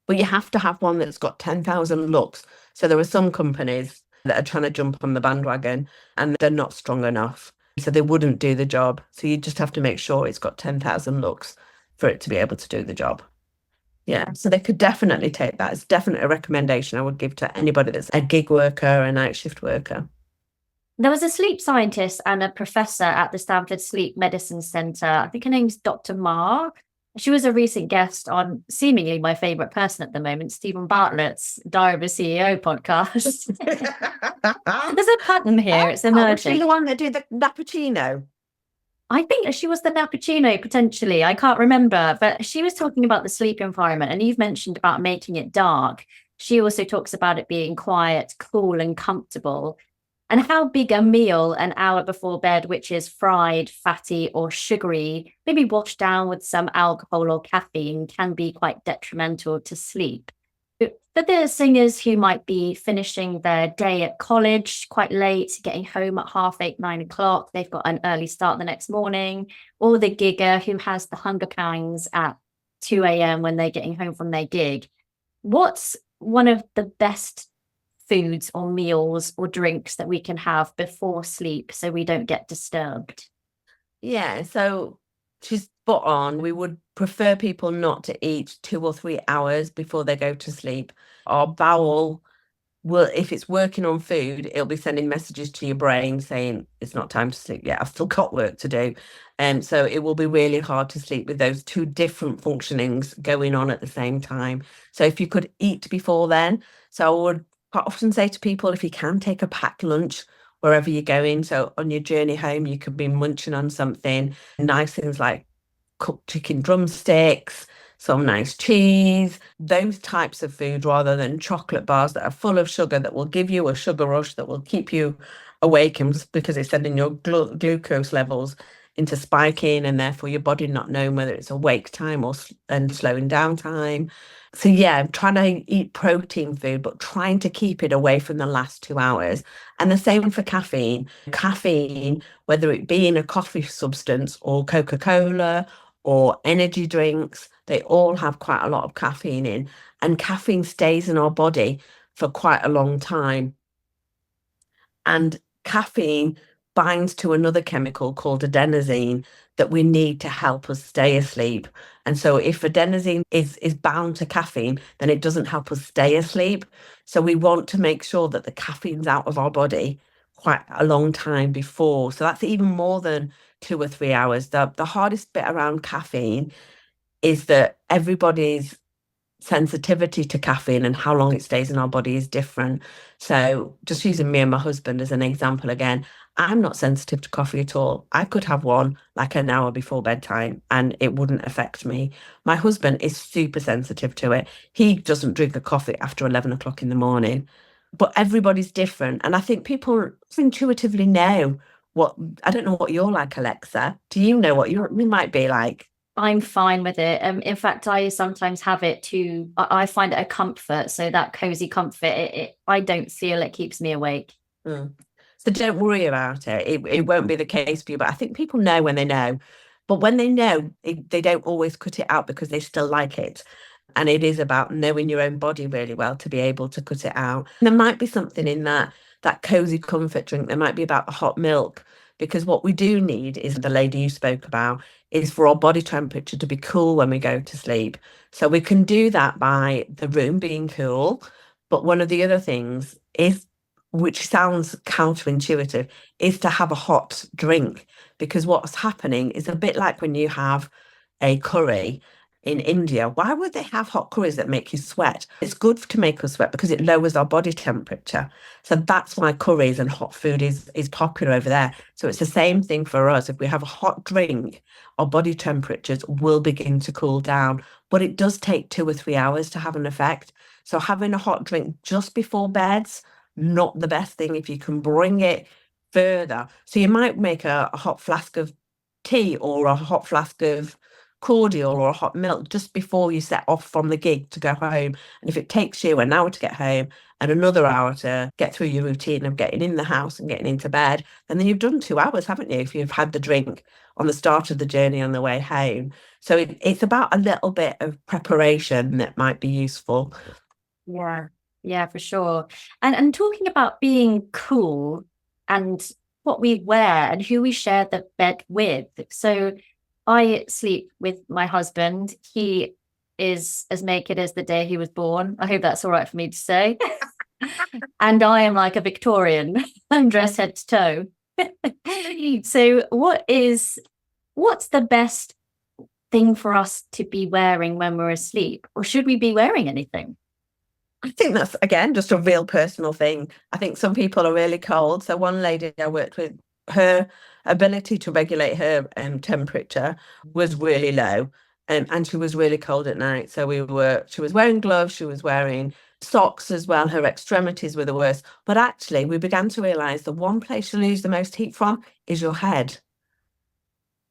But you have to have one that's got 10,000 lux. So there are some companies that are trying to jump on the bandwagon and they're not strong enough. So they wouldn't do the job. So you just have to make sure it's got 10,000 lux for it to be able to do the job. Yeah, so they could definitely take that. It's definitely a recommendation I would give to anybody that's a gig worker, a night shift worker. There was a sleep scientist and a professor at the Stanford Sleep Medicine Center. I think her name's Dr. Ma. She was a recent guest on seemingly my favorite person at the moment, Stephen Bartlett's Diary of a CEO podcast. There's a pattern here. It's Was she emerging. the one that did the Nappuccino? I think she was the Nappuccino potentially. I can't remember, but she was talking about the sleep environment, and you've mentioned about making it dark. She also talks about it being quiet, cool, and comfortable, and how big a meal an hour before bed, which is fried, fatty, or sugary, maybe washed down with some alcohol or caffeine, can be quite detrimental to sleep. For the singers who might be finishing their day at college quite late, getting home at 8:30, 9 o'clock, they've got an early start the next morning, or the gigger who has the hunger pangs at 2 a.m. when they're getting home from their gig. What's one of the best foods or meals or drinks that we can have before sleep so we don't get disturbed? Yeah, so she's spot on. We would prefer people not to eat 2 or 3 hours before they go to sleep. Our bowel will, if it's working on food, it'll be sending messages to your brain saying it's not time to sleep yet. I've still got work to do. And so it will be really hard to sleep with those two different functionings going on at the same time. So if you could eat before then, so I would quite often say to people, if you can take a packed lunch wherever you're going. So on your journey home, you could be munching on something nice, things like cooked chicken drumsticks, some nice cheese, those types of food rather than chocolate bars that are full of sugar that will give you a sugar rush that will keep you awake and because it's sending your glucose levels into spiking and therefore your body not knowing whether it's awake time or and slowing down time. So yeah, I'm trying to eat protein food, but trying to keep it away from the last 2 hours. And the same for caffeine. Caffeine, whether it be in a coffee substance or Coca-Cola or energy drinks, they all have quite a lot of caffeine in, and caffeine stays in our body for quite a long time. And caffeine binds to another chemical called adenosine that we need to help us stay asleep. And so if adenosine is bound to caffeine, then it doesn't help us stay asleep. So we want to make sure that the caffeine's out of our body quite a long time before. So that's even more than 2 or 3 hours. The hardest bit around caffeine is that everybody's sensitivity to caffeine and how long it stays in our body is different. So, just using me and my husband as an example again, I'm not sensitive to coffee at all. I could have one like an hour before bedtime and it wouldn't affect me. My husband is super sensitive to it. He doesn't drink a coffee after 11 o'clock in the morning. But everybody's different. And I think people intuitively know what, I don't know what you're like, Alexa. Do you know what you might be like? I'm fine with it. In fact, I sometimes have it to, I find it a comfort. So that cozy comfort, I don't feel it keeps me awake. Mm. So don't worry about it. It won't be the case for you. But I think people know when they know. But when they know, they don't always cut it out because they still like it. And it is about knowing your own body really well to be able to cut it out. There might be something in that cozy comfort drink. There might be about the hot milk. Because what we do need is the lady you spoke about, is for our body temperature to be cool when we go to sleep. So we can do that by the room being cool. But one of the other things is, which sounds counterintuitive, is to have a hot drink. Because what's happening is a bit like when you have a curry in India. Why would they have hot curries that make you sweat? It's good to make us sweat because it lowers our body temperature. So that's why curries and hot food is popular over there. So it's the same thing for us. If we have a hot drink, our body temperatures will begin to cool down. But it does take 2 or 3 hours to have an effect. So having a hot drink just before bed's not the best thing if you can bring it further. So you might make a hot flask of tea or a hot flask of cordial or a hot milk just before you set off from the gig to go home. And if it takes you an hour to get home and another hour to get through your routine of getting in the house and getting into bed, and then you've done 2 hours, haven't you? If you've had the drink on the start of the journey on the way home. So it's about a little bit of preparation that might be useful. Yeah, yeah, for sure. And talking about being cool and what we wear and who we share the bed with. So I sleep with my husband. He is as naked as the day he was born. I hope that's all right for me to say. And I am like a Victorian. I'm dressed head to toe. So what's the best thing for us to be wearing when we're asleep? Or should we be wearing anything? I think that's again just a real personal thing. I think some people are really cold. So one lady I worked with, her ability to regulate her temperature was really low, and she was really cold at night. So she was wearing gloves, she was wearing socks as well. Her extremities were the worst. But actually, we began to realize the one place you lose the most heat from is your head.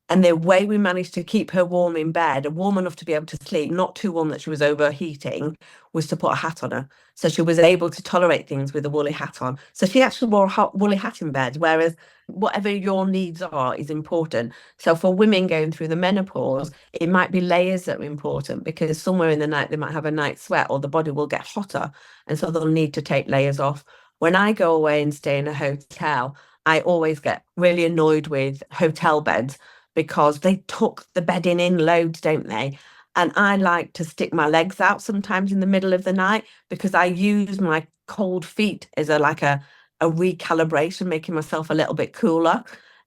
And the way we managed to keep her warm in bed, and warm enough to be able to sleep, not too warm that she was overheating, was to put a hat on her. So she was able to tolerate things with a woolly hat on. So she actually wore a hot woolly hat in bed, whereas whatever your needs are is important. So for women going through the menopause, it might be layers that are important because somewhere in the night they might have a night sweat or the body will get hotter. And so they'll need to take layers off. When I go away and stay in a hotel, I always get really annoyed with hotel beds because they tuck the bedding in loads, don't they? And I like to stick my legs out sometimes in the middle of the night because I use my cold feet as a recalibration, making myself a little bit cooler.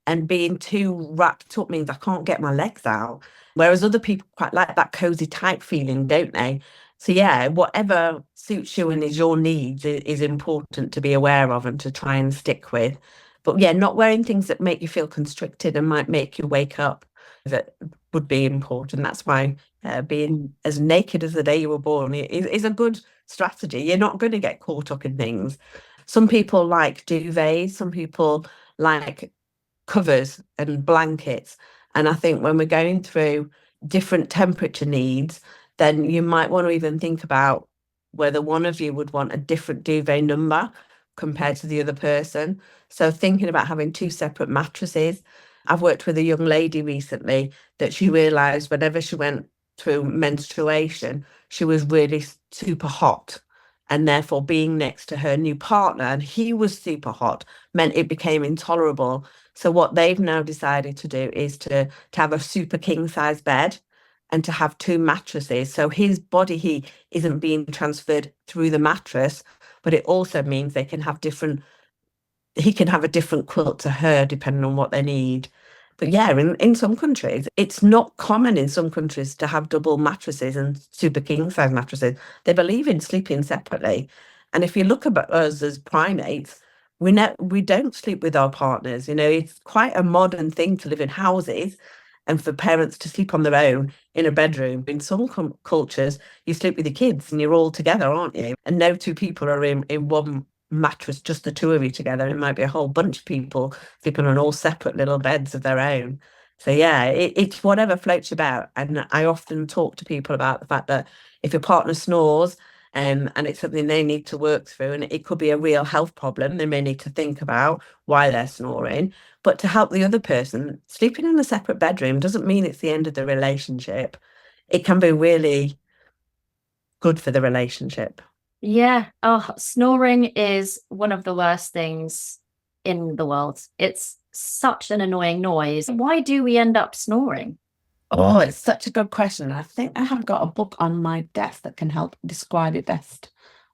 And being too wrapped up means I can't get my legs out. Whereas other people quite like that cozy tight feeling, don't they? So yeah, whatever suits you and is your needs is important to be aware of and to try and stick with. But yeah, not wearing things that make you feel constricted and might make you wake up that would be important. That's why being as naked as the day you were born is a good strategy. You're not going to get caught up in things. Some people like duvets, some people like covers and blankets. And I think when we're going through different temperature needs, then you might want to even think about whether one of you would want a different duvet number compared to the other person. So thinking about having two separate mattresses. I've worked with a young lady recently that she realized whenever she went through menstruation, she was really super hot. And therefore, being next to her new partner, and he was super hot, meant it became intolerable. So what they've now decided to do is to have a super king size bed and to have two mattresses. So his body heat isn't being transferred through the mattress, but it also means they can have different he can have a different quilt to her depending on what they need. But yeah, in some countries, it's not common in some countries to have double mattresses and super king size mattresses. They believe in sleeping separately. And if you look at us as primates, we don't sleep with our partners. You know, it's quite a modern thing to live in houses and for parents to sleep on their own in a bedroom. In some cultures, you sleep with your kids and you're all together, aren't you? And no two people are in one mattress, just the two of you together. It might be a whole bunch of people sleeping on all separate little beds of their own. So yeah, it's whatever floats your boat. And I often talk to people about the fact that if your partner snores, and it's something they need to work through, and it could be a real health problem, they may need to think about why they're snoring. But to help the other person, sleeping in a separate bedroom doesn't mean it's the end of the relationship. It can be really good for the relationship. Yeah. Oh, snoring is one of the worst things in the world. It's such an annoying noise. Why do we end up snoring? Oh, it's such a good question. I think I have got a book on my desk that can help describe it best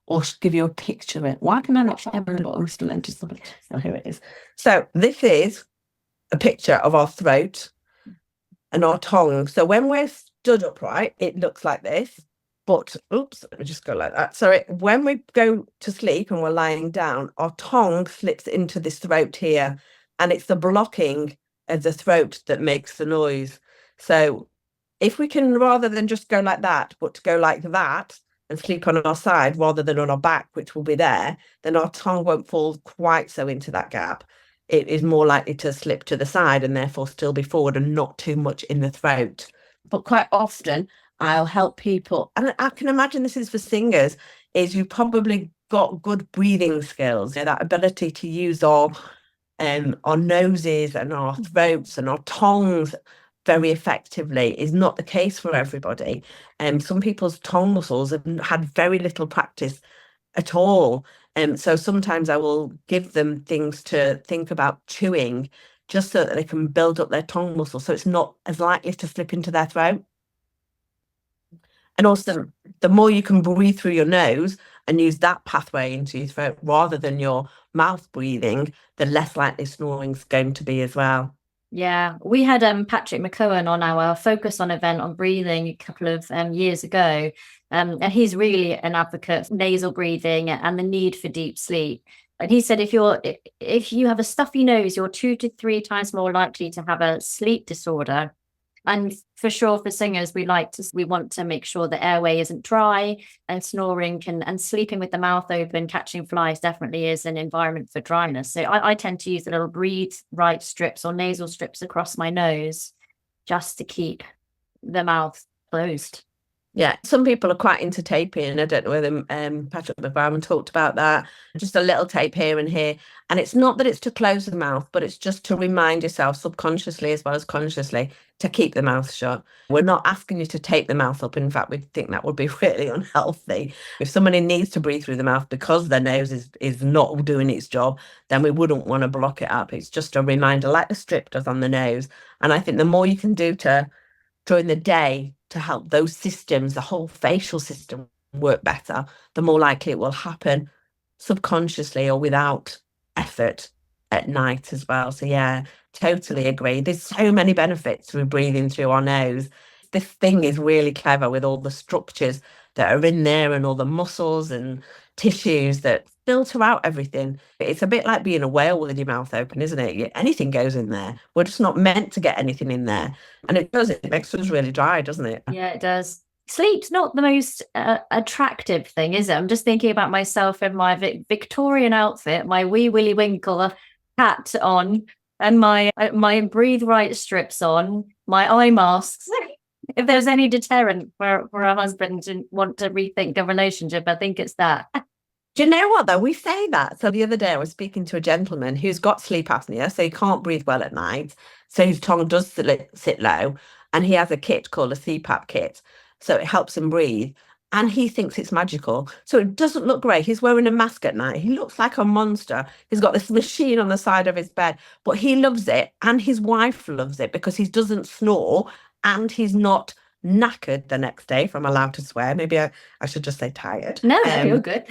or give you a picture of it. Why can I not find it? I'm still into something. Oh, here it is. So this is a picture of our throat and our tongue. So when we're stood upright, it looks like this. But oops, let me just go like that. So when we go to sleep and we're lying down, our tongue slips into this throat here, and it's the blocking of the throat that makes the noise. So if we can, rather than just go like that, but to go like that and sleep on our side rather than on our back, which will be there, then our tongue won't fall quite so into that gap. It is more likely to slip to the side and therefore still be forward and not too much in the throat. But quite often, I'll help people, and I can imagine this is for singers, is you've probably got good breathing skills, you know, that ability to use our noses and our throats and our tongues very effectively is not the case for everybody. And some people's tongue muscles have had very little practice at all. And so sometimes I will give them things to think about chewing just so that they can build up their tongue muscle so it's not as likely to slip into their throat. And also, the more you can breathe through your nose and use that pathway into your throat rather than your mouth breathing, the less likely snoring's going to be as well. Yeah, we had Patrick McCohen on our Focus on event on breathing a couple of years ago, and he's really an advocate for nasal breathing and the need for deep sleep. And he said if you have a stuffy nose, you're 2 to 3 times more likely to have a sleep disorder. And for sure, for singers, we want to make sure the airway isn't dry, and snoring and sleeping with the mouth open, catching flies definitely is an environment for dryness. So I tend to use the little breathe right strips or nasal strips across my nose. just to keep the mouth closed. Yeah, some people are quite into taping. I don't know whether Patrick McGarry talked about that. Just a little tape here and here. And it's not that it's to close the mouth, but it's just to remind yourself subconsciously as well as consciously to keep the mouth shut. We're not asking you to tape the mouth up. In fact, we think that would be really unhealthy. If somebody needs to breathe through the mouth because their nose is not doing its job, then we wouldn't want to block it up. It's just a reminder, like the strip does on the nose. And I think the more you can do to during the day to help those systems, the whole facial system work better, the more likely it will happen subconsciously or without effort at night as well. So yeah, totally agree. There's so many benefits with breathing through our nose. This thing is really clever with all the structures that are in there and all the muscles and tissues that filter out everything. It's a bit like being a whale with your mouth open, isn't it? Anything goes in there. We're just not meant to get anything in there. And it does, it makes us really dry, doesn't it? Yeah, it does. Sleep's not the most attractive thing, is it? I'm just thinking about myself in my Victorian outfit, my wee Willy Winkle hat on, and my breathe right strips on, my eye masks. If there's any deterrent for a husband to want to rethink a relationship, I think it's that. Do you know what, though? We say that. So the other day I was speaking to a gentleman who's got sleep apnea, so he can't breathe well at night. So his tongue does sit low, and he has a kit called a CPAP kit. So it helps him breathe. And he thinks it's magical. So it doesn't look great. He's wearing a mask at night. He looks like a monster. He's got this machine on the side of his bed, but he loves it. And his wife loves it because he doesn't snore and he's not knackered the next day, if I'm allowed to swear. Maybe I should just say tired. No, you're good.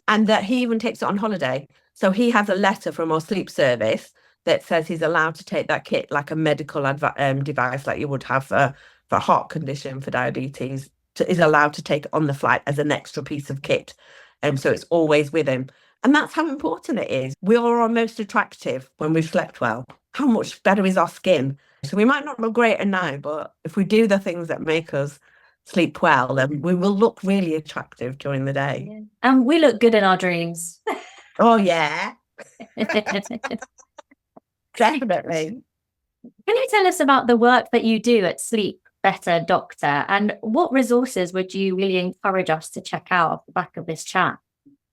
And that he even takes it on holiday. So he has a letter from our sleep service that says he's allowed to take that kit like a medical device, like you would have for heart condition, for diabetes, is allowed to take it on the flight as an extra piece of kit. So it's always with him. And that's how important it is. We are our most attractive when we've slept well. How much better is our skin? So we might not look great at night, but if we do the things that make us sleep well, then we will look really attractive during the day. Yeah. And we look good in our dreams. Oh, yeah. Definitely. Can you tell us about the work that you do at Sleep Better Doctor, and what resources would you really encourage us to check out off the back of this chat?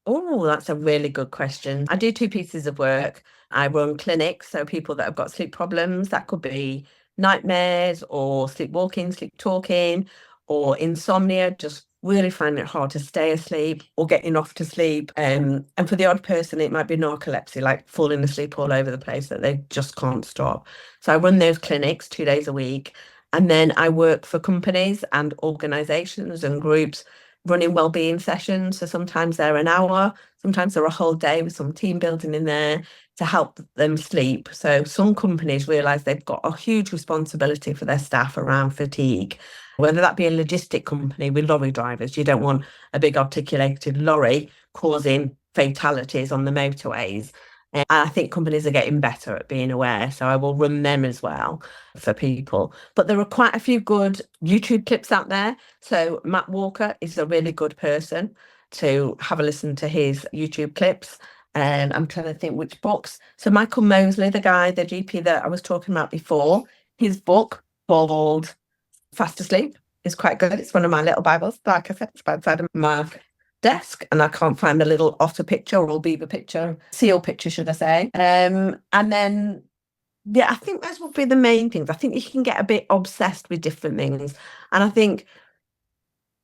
Oh, that's a really good question. I do two pieces of work. I run clinics, so people that have got sleep problems, that could be nightmares or sleepwalking, sleep talking, or insomnia, just really finding it hard to stay asleep or getting off to sleep. And for the odd person, it might be narcolepsy, like falling asleep all over the place that they just can't stop. So I run those clinics 2 days a week. And then I work for companies and organizations and groups running wellbeing sessions. So sometimes they're an hour, sometimes they're a whole day with some team building in there to help them sleep. So some companies realise they've got a huge responsibility for their staff around fatigue, whether that be a logistic company with lorry drivers. You don't want a big articulated lorry causing fatalities on the motorways. And I think companies are getting better at being aware. So I will run them as well for people. But there are quite a few good YouTube clips out there. So Matt Walker is a really good person to have a listen to his YouTube clips. And I'm trying to think which books. So Michael Mosley, the guy, the GP that I was talking about before, his book called Fast Asleep is quite good. It's one of my little Bibles. Like I said, it's by the side of my desk, and I can't find the little otter picture or beaver picture, seal picture, should I say. And then, yeah, I think those would be the main things. I think you can get a bit obsessed with different things. And I think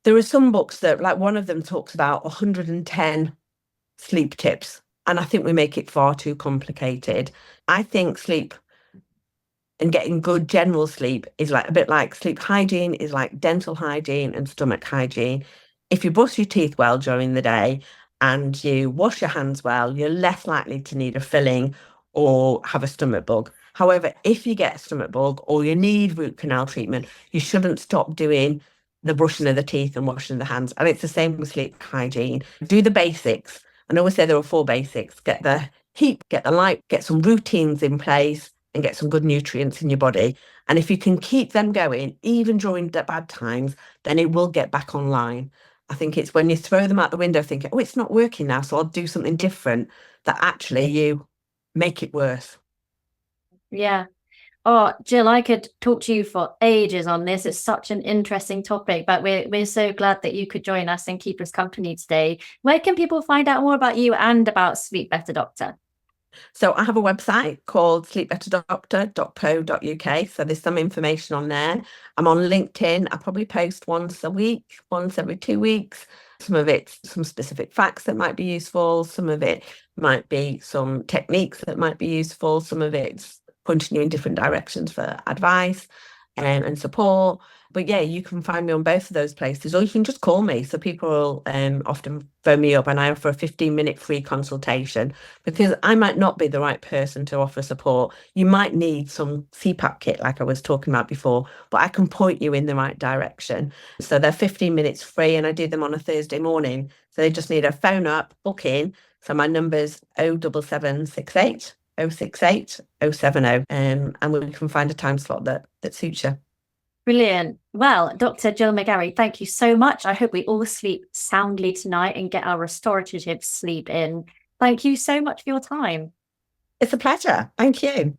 there are some books that, like one of them talks about 110 sleep tips. And I think we make it far too complicated. I think sleep and getting good general sleep is like a bit like sleep hygiene is like dental hygiene and stomach hygiene. If you brush your teeth well during the day and you wash your hands well, you're less likely to need a filling or have a stomach bug. However, if you get a stomach bug or you need root canal treatment, you shouldn't stop doing the brushing of the teeth and washing the hands. And it's the same with sleep hygiene. Do the basics. And I always say there are 4 basics. Get the heat, get the light, get some routines in place, and get some good nutrients in your body. And if you can keep them going, even during the bad times, then it will get back online. I think it's when you throw them out the window thinking, oh, it's not working now, so I'll do something different, that actually you make it worse. Yeah. Oh, Jill, I could talk to you for ages on this. It's such an interesting topic, but we're so glad that you could join us and keep us company today. Where can people find out more about you and about Sleep Better Doctor? So I have a website called sleepbetterdoctor.co.uk. So there's some information on there. I'm on LinkedIn. I probably post once a week, once every 2 weeks. Some of it's some specific facts that might be useful. Some of it might be some techniques that might be useful. Some of it's pointing you in different directions for advice and support. But yeah, you can find me on both of those places, or you can just call me. So people often phone me up and I offer a 15-minute free consultation because I might not be the right person to offer support. You might need some CPAP kit, like I was talking about before, but I can point you in the right direction. So they're 15 minutes free, and I do them on a Thursday morning. So they just need a phone up, book in. So my number's 07768 068 070, and we can find a time slot that suits you. Brilliant. Well, Dr. Jill McGarry, thank you so much. I hope we all sleep soundly tonight and get our restorative sleep in. Thank you so much for your time. It's a pleasure. Thank you.